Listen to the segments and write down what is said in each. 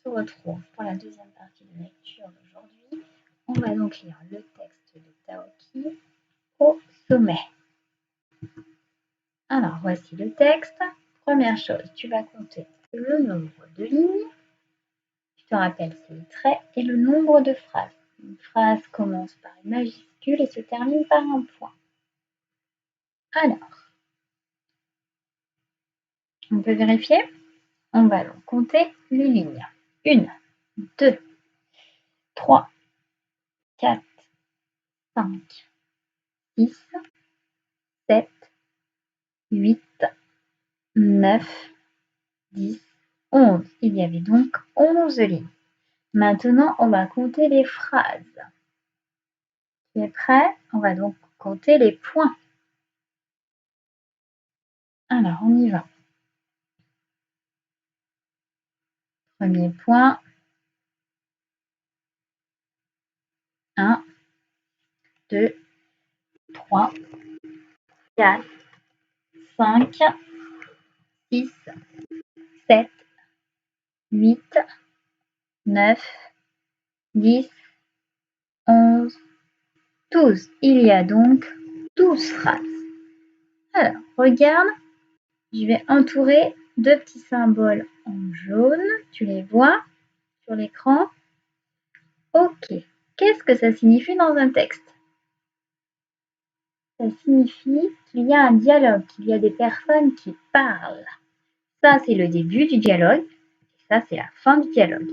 se retrouve pour la deuxième partie de lecture d'aujourd'hui. On va donc lire le texte de Taoki au sommet. Alors, voici le texte. Première chose, tu vas compter le nombre de lignes. Tu te rappelles, c'est les traits et le nombre de phrases. Une phrase commence par une majuscule et se termine par un point. Alors, on peut vérifier? On va donc compter les lignes. 1, 2, 3, 4, 5, 6, 7, 8, 9, 10, 11. Il y avait donc 11 lignes. Maintenant, on va compter les phrases. Tu es prêt? On va donc compter les points. Alors, on y va. Premier point. 1, 2, 3, 4, 5, 6, 7, 8, 9, 10, 11, 12. Il y a donc 12 phrases. Alors, regarde, je vais entourer deux petits symboles en jaune. Tu les vois sur l'écran? Ok. Qu'est-ce que ça signifie dans un texte? Ça signifie qu'il y a un dialogue, qu'il y a des personnes qui parlent. Ça, c'est le début du dialogue. Et ça, c'est la fin du dialogue.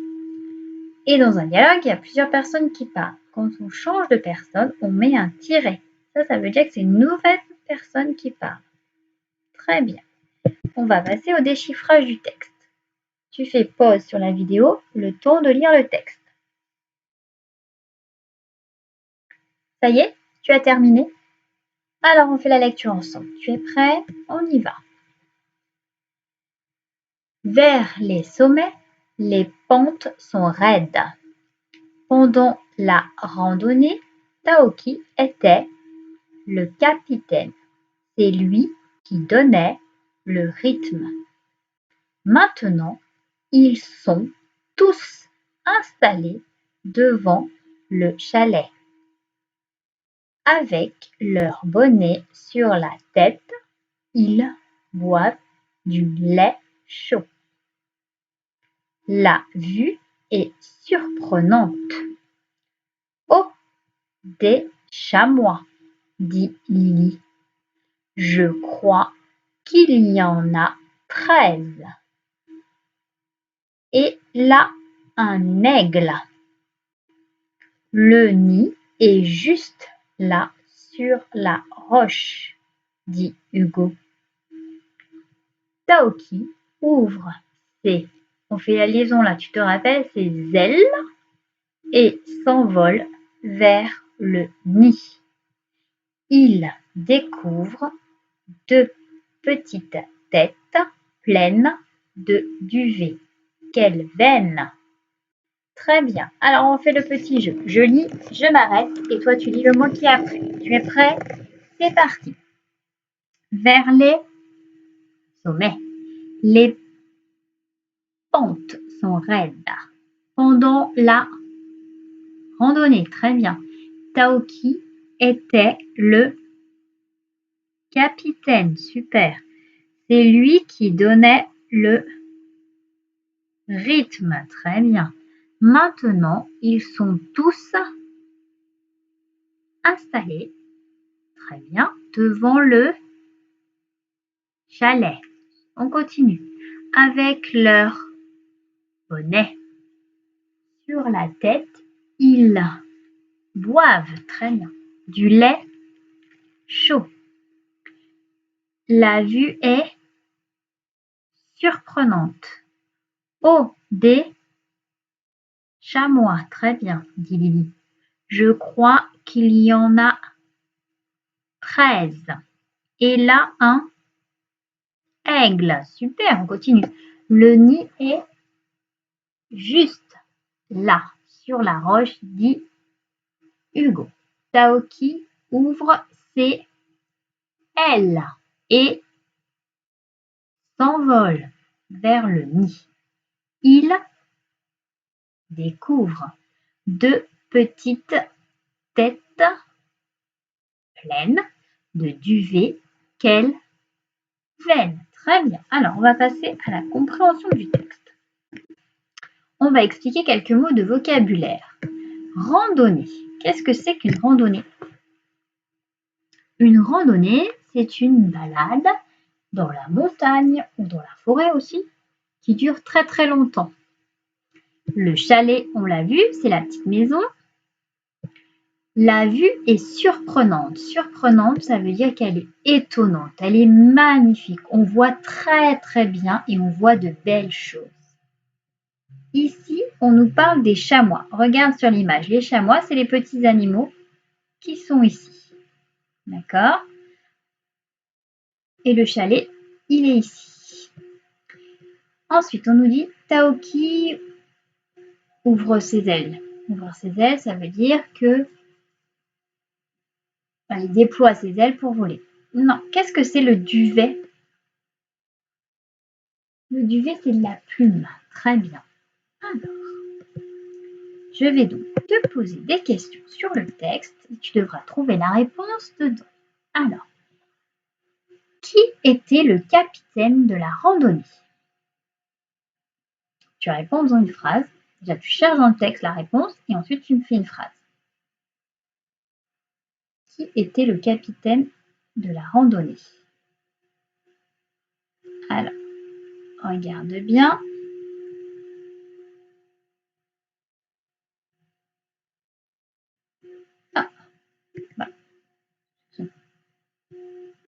Et dans un dialogue, il y a plusieurs personnes qui parlent. Quand on change de personne, on met un tiret. Ça veut dire que c'est une nouvelle personne qui parle. Très bien. On va passer au déchiffrage du texte. Tu fais pause sur la vidéo, le temps de lire le texte. Ça y est, tu as terminé? Alors, on fait la lecture ensemble. Tu es prêt? On y va. Vers les sommets, les pentes sont raides. Pendant la randonnée, Taoki était le capitaine. C'est lui qui donnait le rythme. Maintenant, ils sont tous installés devant le chalet. Avec leur bonnet sur la tête, ils boivent du lait chaud. La vue est surprenante. Oh, des chamois, dit Lily. Je crois qu'il y en a 13. Et là, un aigle. Le nid est juste là sur la roche, dit Hugo. Taoki ouvre on fait la liaison là, tu te rappelles, ses ailes et s'envole vers le nid. Il découvre deux petites têtes pleines de duvet. Quelle veine! Très bien. Alors, on fait le petit jeu. Je lis, je m'arrête et toi, tu lis le mot qui est après. Tu es prêt? C'est parti. Vers les sommets. Les pentes sont raides. Pendant la randonnée. Très bien. Taoki était le capitaine. Super. C'est lui qui donnait le rythme. Très bien. Maintenant, ils sont tous installés. Très bien. Devant le chalet. On continue. Avec leur bonnet sur la tête, ils boivent, très bien, du lait chaud. La vue est surprenante. Oh, des chamois, très bien, dit Lily. Je crois qu'il y en a 13. Et là, un aigle. Super, on continue. Le nid est juste là, sur la roche, dit Hugo. Taoki ouvre ses ailes et s'envole vers le nid. Il découvre 2 petites têtes pleines de duvet qu'elles veinent. Très bien. Alors, on va passer à la compréhension du texte. On va expliquer quelques mots de vocabulaire. Randonnée. Qu'est-ce que c'est qu'une randonnée? Une randonnée, c'est une balade dans la montagne ou dans la forêt aussi, qui dure très très longtemps. Le chalet, on l'a vu, c'est la petite maison. La vue est surprenante. Surprenante, ça veut dire qu'elle est étonnante, elle est magnifique. On voit très très bien et on voit de belles choses. Ici, on nous parle des chamois. Regarde sur l'image, les chamois, c'est les petits animaux qui sont ici. D'accord? Et le chalet, il est ici. Ensuite, on nous dit Taoki ouvre ses ailes. Ouvre ses ailes, ça veut dire que il déploie ses ailes pour voler. Non, qu'est-ce que c'est le duvet? Le duvet, c'est de la plume. Très bien. Alors, je vais donc te poser des questions sur le texte et tu devras trouver la réponse dedans. Alors, qui était le capitaine de la randonnée? Tu réponds dans une phrase. Déjà, tu cherches dans le texte la réponse et ensuite tu me fais une phrase. Qui était le capitaine de la randonnée? Alors, regarde bien. Ah, voilà.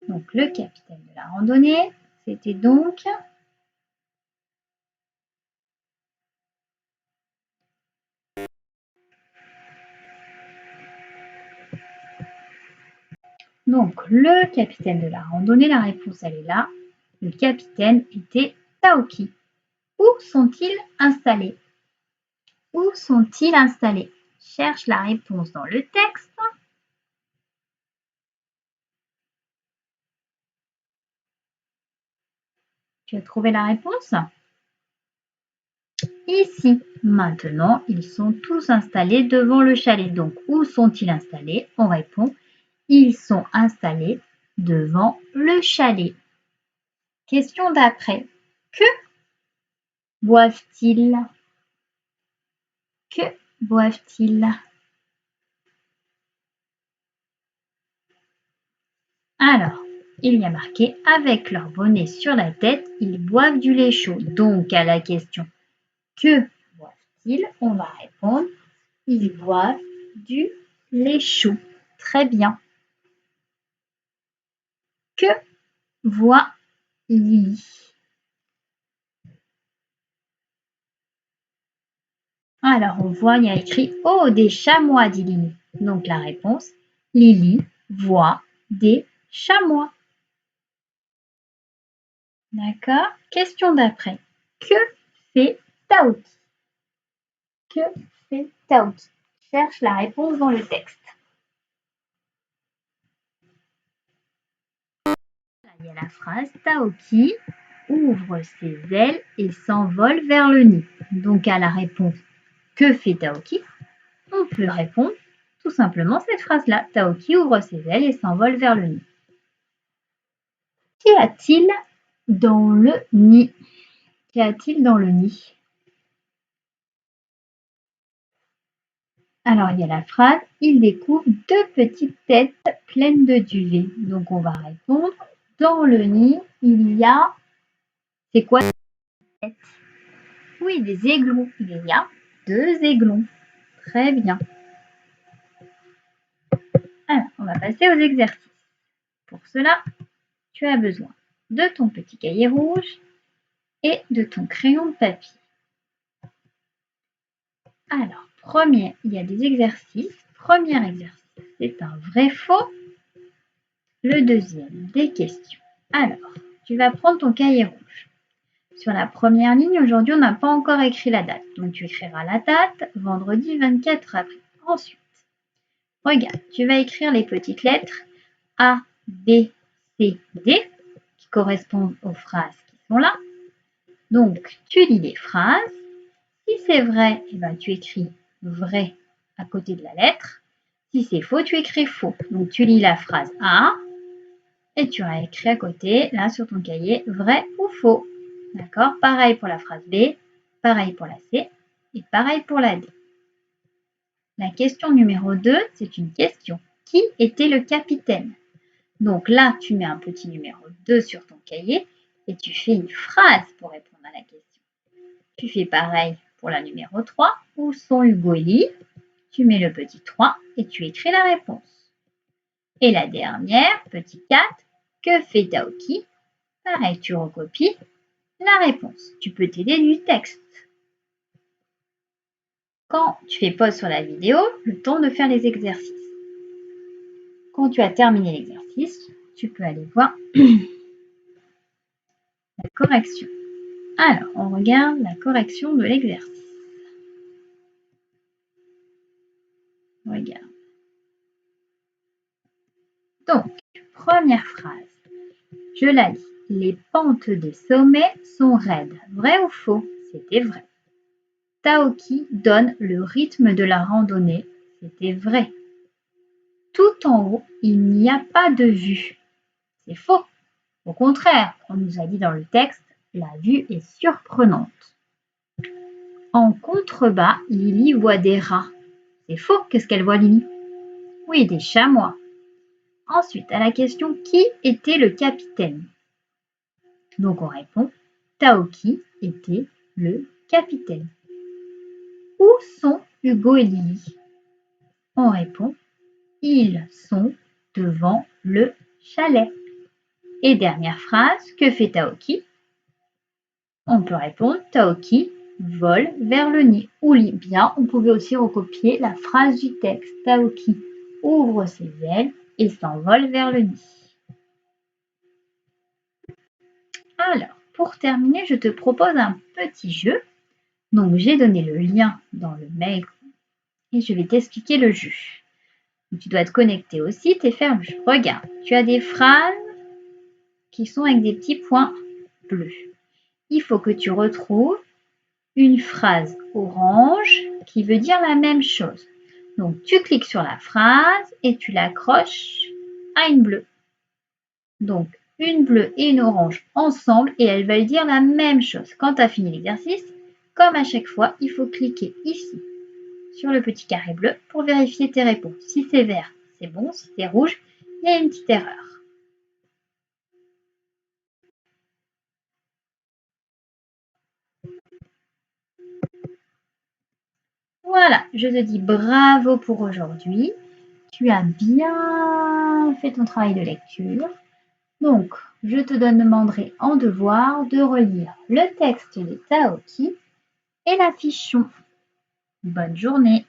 Donc, le capitaine de la randonnée, c'était donc le capitaine de la randonnée, la réponse elle est là. Le capitaine était Taoki. Où sont-ils installés? Où sont-ils installés? Cherche la réponse dans le texte. Tu as trouvé la réponse? Ici. Maintenant, ils sont tous installés devant le chalet. Donc, où sont-ils installés? On répond, ils sont installés devant le chalet. Question d'après. Que boivent-ils? Que boivent-ils? Alors, il y a marqué « Avec leur bonnet sur la tête, ils boivent du lait chaud ». Donc, à la question « Que boivent-ils » on va répondre « Ils boivent du lait chaud ». Très bien. Que voit Lily? Alors, on voit, il y a écrit « Oh, des chamois », dit Lily. Donc, la réponse « Lily voit des chamois ». D'accord? Question d'après. Que fait Taoki? Que fait Taoki? Cherche la réponse dans le texte. Il y a la phrase Taoki ouvre ses ailes et s'envole vers le nid. Donc à la réponse que fait Taoki, on peut répondre tout simplement cette phrase-là. Taoki ouvre ses ailes et s'envole vers le nid. Qu'y a-t-il dans le nid? Qu'y a-t-il dans le nid? Alors il y a la phrase il découvre 2 petites têtes pleines de duvet. Donc on va répondre dans le nid il y a, c'est quoi? Oui, des aiglons. Il y a 2 aiglons. Très bien. Alors, on va passer aux exercices. Pour cela, tu as besoin de ton petit cahier rouge et de ton crayon de papier. Alors, il y a des exercices. Premier exercice, c'est un vrai-faux. Le deuxième, des questions. Alors, tu vas prendre ton cahier rouge. Sur la première ligne, aujourd'hui, on n'a pas encore écrit la date. Donc, tu écriras la date, vendredi 24 avril. Ensuite, regarde, tu vas écrire les petites lettres A, B, C, D qui correspondent aux phrases qui sont là. Donc, tu lis les phrases. Si c'est vrai, eh ben, tu écris vrai à côté de la lettre. Si c'est faux, tu écris faux. Donc, tu lis la phrase A et tu as écrit à côté, là, sur ton cahier, vrai ou faux. D'accord? Pareil pour la phrase B, pareil pour la C et pareil pour la D. La question numéro 2, c'est une question. Qui était le capitaine? Donc là, tu mets un petit numéro 2 sur ton cahier et tu fais une phrase pour répondre à la question. Tu fais pareil pour la numéro 3. Où sont Hugo et Lily? Tu mets le petit 3 et tu écris la réponse. Et la dernière, petit 4, que fait Taoki? Pareil, tu recopies la réponse. Tu peux t'aider du texte. Quand tu fais pause sur la vidéo, le temps de faire les exercices. Quand tu as terminé l'exercice, tu peux aller voir la correction. Alors, on regarde la correction de l'exercice. Regarde. Donc, première phrase. Je la lis. Les pentes des sommets sont raides. Vrai ou faux? C'était vrai. Taoki donne le rythme de la randonnée. C'était vrai. Tout en haut, il n'y a pas de vue. C'est faux. Au contraire, on nous a dit dans le texte, la vue est surprenante. En contrebas, Lily voit des rats. C'est faux. Qu'est-ce qu'elle voit, Lily? Oui, des chamois. Ensuite, à la question « Qui était le capitaine ?» Donc on répond « Taoki était le capitaine. » Où sont Hugo et Lily? On répond « Ils sont devant le chalet. » Et dernière phrase, que fait Taoki? On peut répondre « Taoki vole vers le nid. » Ou bien, on pouvait aussi recopier la phrase du texte. Taoki ouvre ses ailes et s'envole vers le nid. Alors, pour terminer, je te propose un petit jeu. Donc, j'ai donné le lien dans le mail et je vais t'expliquer le jeu. Donc, tu dois te connecter au site et faire le jeu. Regarde, tu as des phrases qui sont avec des petits points bleus. Il faut que tu retrouves une phrase orange qui veut dire la même chose. Donc, tu cliques sur la phrase et tu l'accroches à une bleue. Donc, une bleue et une orange ensemble et elles veulent dire la même chose. Quand tu as fini l'exercice, comme à chaque fois, il faut cliquer ici sur le petit carré bleu pour vérifier tes réponses. Si c'est vert, c'est bon. Si c'est rouge, il y a une petite erreur. Voilà, je te dis bravo pour aujourd'hui. Tu as bien fait ton travail de lecture. Donc, je te demanderai en devoir de relire le texte de Taoki et la fichon. Bonne journée!